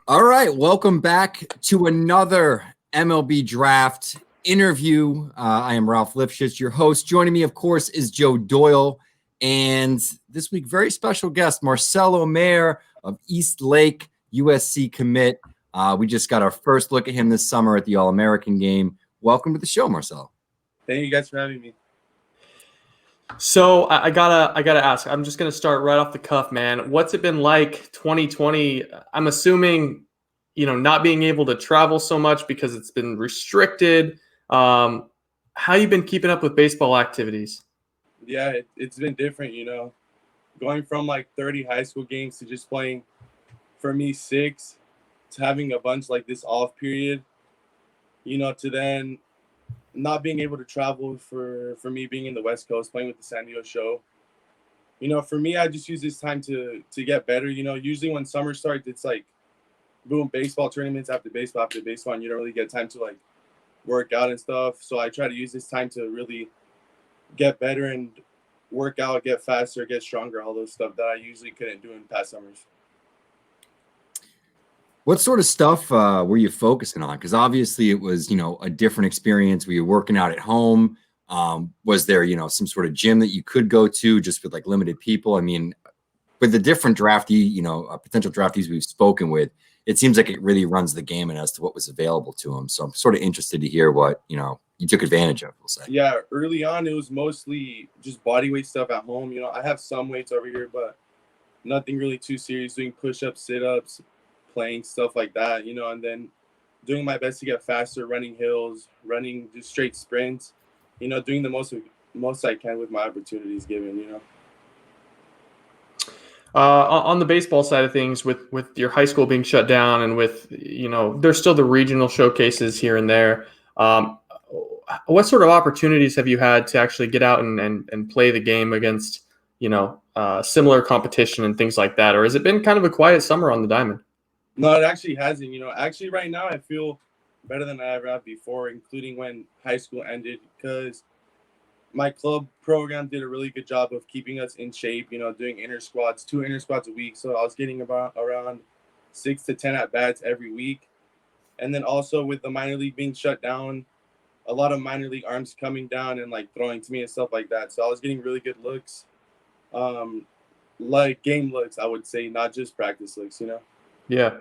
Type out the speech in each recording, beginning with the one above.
All right, welcome back to another MLB Draft interview. I am Ralph Lipschitz, your host. Joining me, of course, is Joe Doyle. And this week, very special guest, Marcelo Mayer of Eastlake, USC commit. We just got our first look at him this summer at the All-American game. Welcome to the show, Marcelo. Thank you guys for having me. So I gotta ask. I'm just gonna start right off the cuff, man. What's it been like 2020? I'm assuming, not being able to travel so much because it's been restricted. How you been keeping up with baseball activities? Yeah, it's been different, going from like 30 high school games to just playing, for me, 6, to having a bunch like this off period, to then not being able to travel for me being in the West Coast, playing with the San Diego show. For me, I just use this time to get better. Usually when summer starts, it's like, boom, baseball tournaments after baseball, and you don't really get time to like work out and stuff. So I try to use this time to really get better and work out, get faster, get stronger, all those stuff that I usually couldn't do in past summers. What sort of stuff were you focusing on? Because obviously it was, a different experience. Were you working out at home? Was there, some sort of gym that you could go to just with like limited people? I mean, with the different potential draftees we've spoken with, it seems like it really runs the gamut as to what was available to them. So I'm sort of interested to hear what, you took advantage of, we'll say. Yeah, early on, it was mostly just body weight stuff at home. I have some weights over here, but nothing really too serious, doing push-ups, sit-ups, playing, stuff like that, and then doing my best to get faster, running hills, running just straight sprints, doing the most I can with my opportunities given, On the baseball side of things, with your high school being shut down and with, there's still the regional showcases here and there. What sort of opportunities have you had to actually get out and play the game against, similar competition and things like that? Or has it been kind of a quiet summer on the diamond? No, it actually hasn't. Actually right now I feel better than I ever have before, including when high school ended, because my club program did a really good job of keeping us in shape, doing 2 inter squads a week. So I was getting around 6 to 10 at-bats every week. And then also with the minor league being shut down, a lot of minor league arms coming down and like throwing to me and stuff like that. So I was getting really good looks, like game looks, I would say, not just practice looks, Yeah.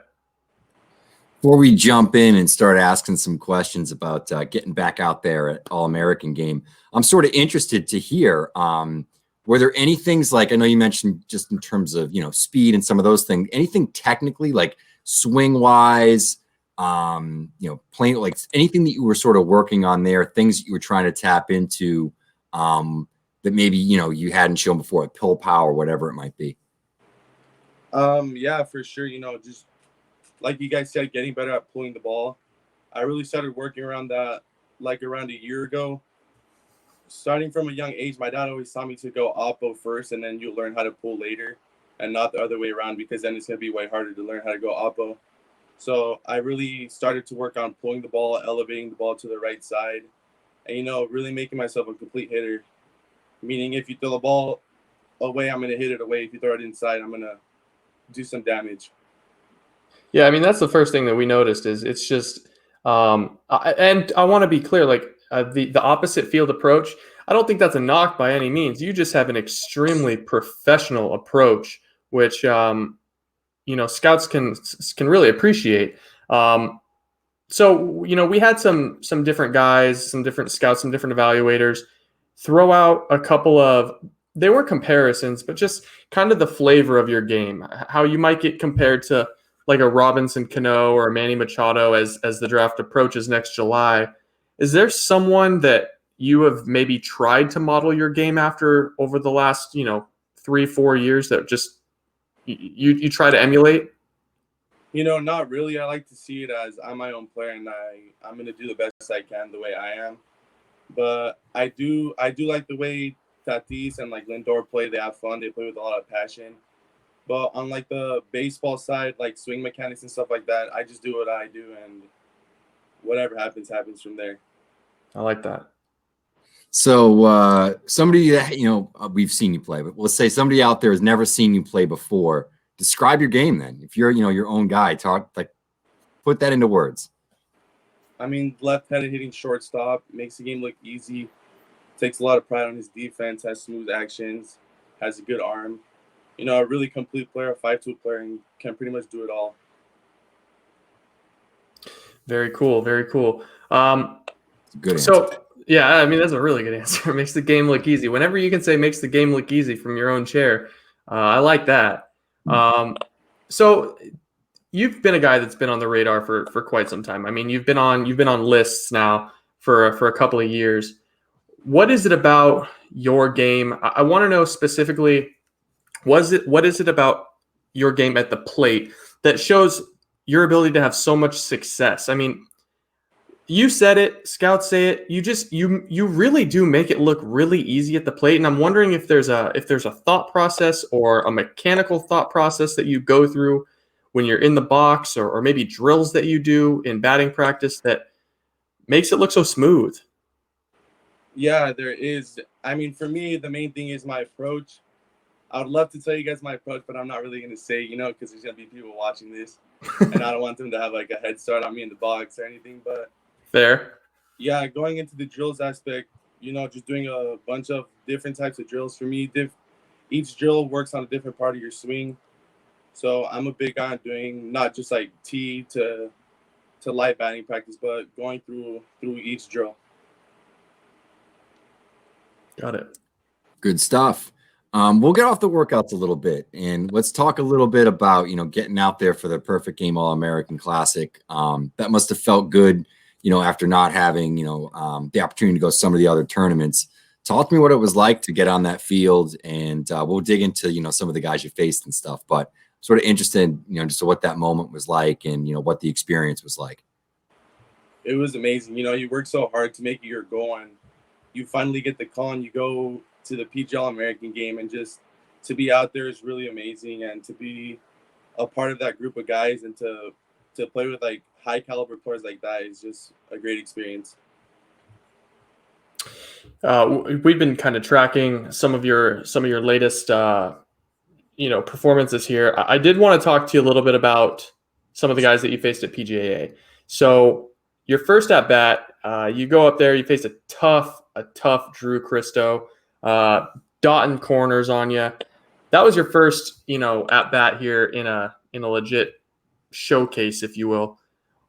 Before we jump in and start asking some questions about getting back out there at All-American game, I'm sort of interested to hear, were there any things like, I know you mentioned just in terms of, speed and some of those things, anything technically like swing-wise, playing, like anything that you were sort of working on there, things that you were trying to tap into that maybe, you hadn't shown before, like pill power, whatever it might be? Yeah, for sure. Just like you guys said, getting better at pulling the ball. I really started working around that like around a year ago. Starting from a young age, my dad always taught me to go oppo first, and then you'll learn how to pull later, and not the other way around, because then it's going to be way harder to learn how to go oppo. So I really started to work on pulling the ball, elevating the ball to the right side, and, really making myself a complete hitter. Meaning if you throw the ball away, I'm going to hit it away. If you throw it inside, I'm going to do some damage. Yeah, I mean, that's the first thing that we noticed is it's just, and I want to be clear, like the opposite field approach, I don't think that's a knock by any means. You just have an extremely professional approach, which, scouts can really appreciate. So, we had some different guys, some different scouts, some different evaluators throw out a couple of, they were comparisons, but just kind of the flavor of your game, how you might get compared to like a Robinson Cano or a Manny Machado as the draft approaches next July. Is there someone that you have maybe tried to model your game after over the last, 3-4 years that just you try to emulate? Not really. I like to see it as I'm my own player, and I'm going to do the best I can the way I am. But I do like the way Tatis and like Lindor play. They have fun. They play with a lot of passion. But on like the baseball side, like swing mechanics and stuff like that, I just do what I do, and whatever happens from there. I like that. So somebody that, we've seen you play, but let's say somebody out there has never seen you play before. Describe your game then. If you're, your own guy, talk, like Put that into words. I mean, left-handed hitting shortstop makes the game look easy. Takes a lot of pride on his defense. Has smooth actions. Has a good arm. You know, a really complete player, a 5-tool player, and can pretty much do it all. Very cool. Very cool. Good answer. So, yeah, I mean, that's a really good answer. It makes the game look easy. Whenever you can say makes the game look easy from your own chair, I like that. So you've been a guy that's been on the radar for quite some time. I mean, you've been on lists now for a couple of years. What is it about your game? I want to know specifically, what is it about your game at the plate that shows your ability to have so much success? I mean, you said it, scouts say it. You really do make it look really easy at the plate, and I'm wondering if there's a thought process or a mechanical thought process that you go through when you're in the box, or maybe drills that you do in batting practice that makes it look so smooth. Yeah, there is. I mean, for me, the main thing is my approach. I would love to tell you guys my approach, but I'm not really going to say, you know, because there's going to be people watching this, and I don't want them to have like a head start on me in the box or anything. But Fair. yeah, going into the drills aspect, you know, just doing a bunch of different types of drills. For me, each drill works on a different part of your swing. So I'm a big guy on doing not just like tee to light batting practice, but going through each drill. Got it. Good stuff. We'll get off the workouts a little bit, and let's talk a little bit about, you know, getting out there for the Perfect Game All-American Classic. That must have felt good, you know, after not having, you know, the opportunity to go to some of the other tournaments. Talk to me what it was like to get on that field, and we'll dig into, you know, some of the guys you faced and stuff, but sort of interested, you know, just what that moment was like and, you know, what the experience was like. It was amazing. You know, you work so hard to make it your goal, and you finally get the call and you go to the PG All-American game, and just to be out there is really amazing, and to be a part of that group of guys and to play with like high caliber players like that is just a great experience. We've been kind of tracking some of your latest you know, performances here. I did want to talk to you a little bit about some of the guys that you faced at PGAA. So your first at bat, you go up there, you face a tough Drew Christo, dotting corners on you. That was your first, you know, at bat here in a legit showcase, if you will.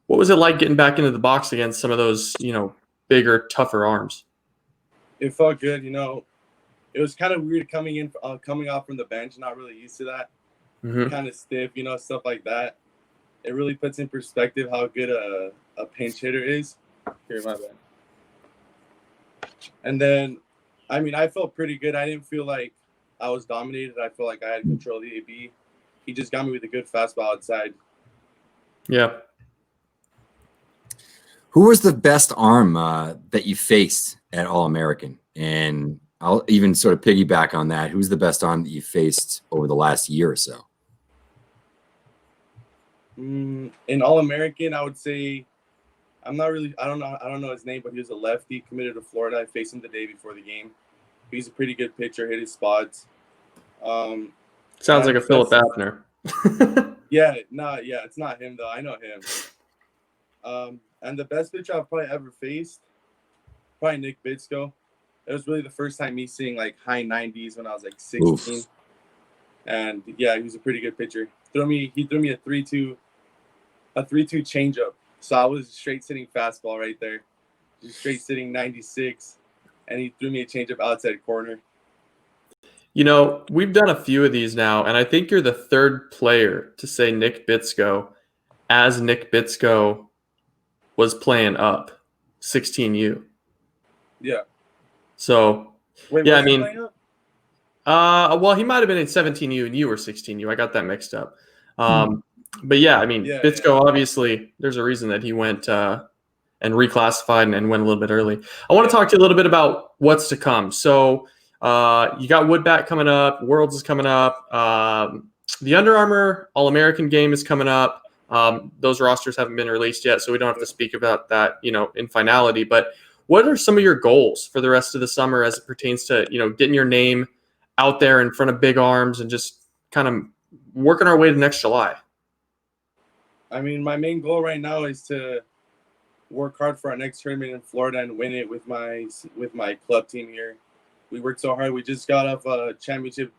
What was it like getting back into the box against some of those, you know, bigger, tougher arms? It felt good, you know. It was kind of weird coming off from the bench, not really used to that. Mm-hmm. Kind of stiff, you know, stuff like that. It really puts in perspective how good a pinch hitter is. Here, my bad. And then, I mean, I felt pretty good. I didn't feel like I was dominated. I feel like I had control of the AB. He just got me with a good fastball outside. Yeah. Who was the best arm that you faced at All-American? And I'll even sort of piggyback on that. Who's the best arm that you faced over the last year or so? In All-American, I would say I don't know his name, but he was a lefty committed to Florida. I faced him the day before the game. He's a pretty good pitcher, hit his spots. Sounds like a Philip Abner. It's not him though. I know him. And the best pitcher I've probably ever faced, probably Nick Bitsko. It was really the first time me seeing like high 90s when I was like 16. Oof. And yeah, he was a pretty good pitcher. He threw me a 3-2 changeup. So I was straight sitting fastball right there. Just straight sitting 96. And he threw me a changeup outside corner. You know, we've done a few of these now, and I think you're the third player to say Nick Bitsko as Nick Bitsko was playing up 16U. Yeah. So, wait, yeah, I mean, well, he might have been in 17U and you were 16U. I got that mixed up. But yeah, I mean, Bitsko, obviously, there's a reason that he went and reclassified and went a little bit early. I want to talk to you a little bit about what's to come. So you got Woodbat coming up, Worlds is coming up, the Under Armour All-American game is coming up. Those rosters haven't been released yet, so we don't have to speak about that, you know, in finality. But what are some of your goals for the rest of the summer as it pertains to, you know, getting your name out there in front of big arms and just kind of working our way to next July? I mean, my main goal right now is to work hard for our next tournament in Florida and win it with my club team here. We worked so hard. We just got off a championship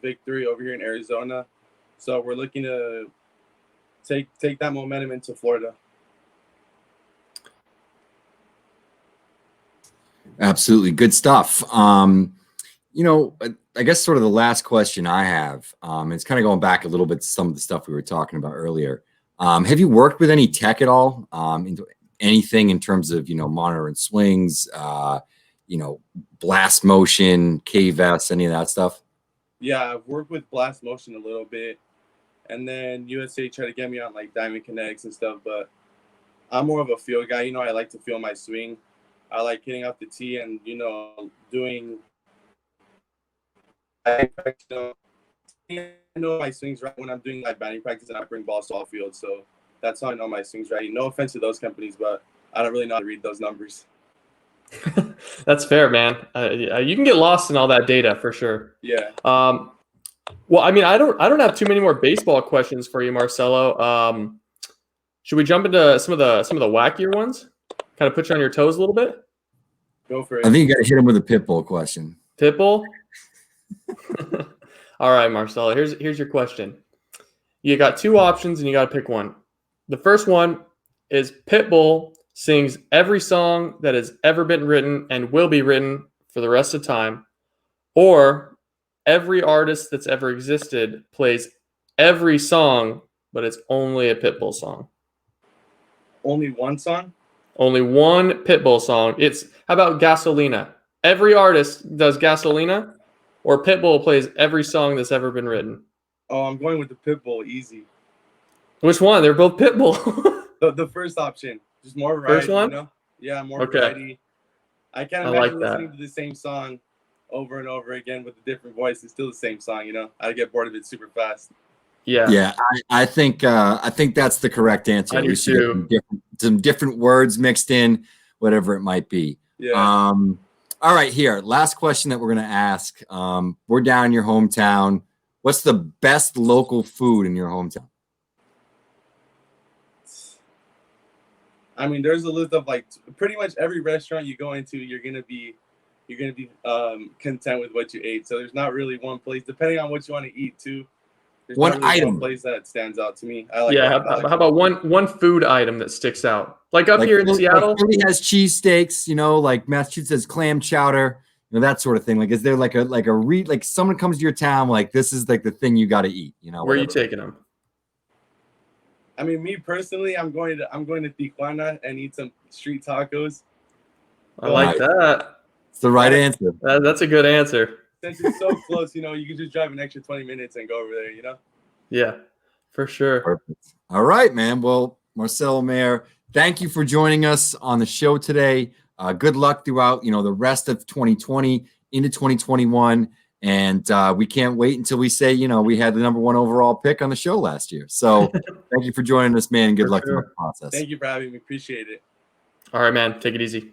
victory over here in Arizona, so we're looking to take that momentum into Florida. Absolutely. Good stuff. I guess sort of the last question I have, it's kind of going back a little bit to some of the stuff we were talking about earlier. Have you worked with any tech at all? Into anything in terms of, monitoring swings, blast motion, KVS, any of that stuff? Yeah, I've worked with blast motion a little bit, and then USA tried to get me on like diamond kinetics and stuff, but I'm more of a feel guy. I like to feel my swing. I like hitting off the tee and doing. I know my swings right when I'm doing like batting practice and I bring balls to all field. So that's how I know my swings right. No offense to those companies, but I don't really know how to read those numbers. That's fair, man. You can get lost in all that data for sure. Yeah. Well, I mean, I don't have too many more baseball questions for you, Marcelo. Should we jump into some of the wackier ones? Kind of put you on your toes a little bit. Go for it. I think you got to hit him with a Pitbull question. Pitbull. All right, Marcelo. Here's your question. You got two options, and you got to pick one. The first one is Pitbull sings every song that has ever been written and will be written for the rest of time, or every artist that's ever existed plays every song, but it's only a Pitbull song. Only one song? Only one Pitbull song. How about Gasolina? Every artist does Gasolina, or Pitbull plays every song that's ever been written. Oh, I'm going with the Pitbull, easy. Which one? They're both Pitbull. The first option, just more variety. First one? Yeah, more Okay. variety. I can't I like imagine that. listening to the same song over and over again with a different voice. It's still the same song, I get bored of it super fast. Yeah. I think that's the correct answer. I do We should get some different words mixed in, whatever it might be. Yeah. All right, here. Last question that we're gonna ask. We're down in your hometown. What's the best local food in your hometown? I mean, there's a list of like pretty much every restaurant you go into, you're gonna be content with what you ate. So there's not really one place, depending on what you want to eat too. There's One not really item. one place that stands out to me. I like. Yeah. How about one food item that sticks out? Like up here in Seattle? Like Philly has cheesesteaks, like Massachusetts has clam chowder, that sort of thing. Like, is there like someone comes to your town, like this is like the thing you got to eat, Where are whatever. you taking them? I mean, me personally, I'm going to Tijuana and eat some street tacos. I like that. It's the right answer. That's a good answer. Since it's so close, you can just drive an extra 20 minutes and go over there, Yeah, for sure. Perfect. All right, man. Well, Marcelo Mayer, thank you for joining us on the show today. Good luck throughout, the rest of 2020 into 2021. And we can't wait until we say, we had the #1 overall pick on the show last year. So thank you for joining us, man. And good luck throughout the process. Thank you for having me. Appreciate it. All right, man. Take it easy.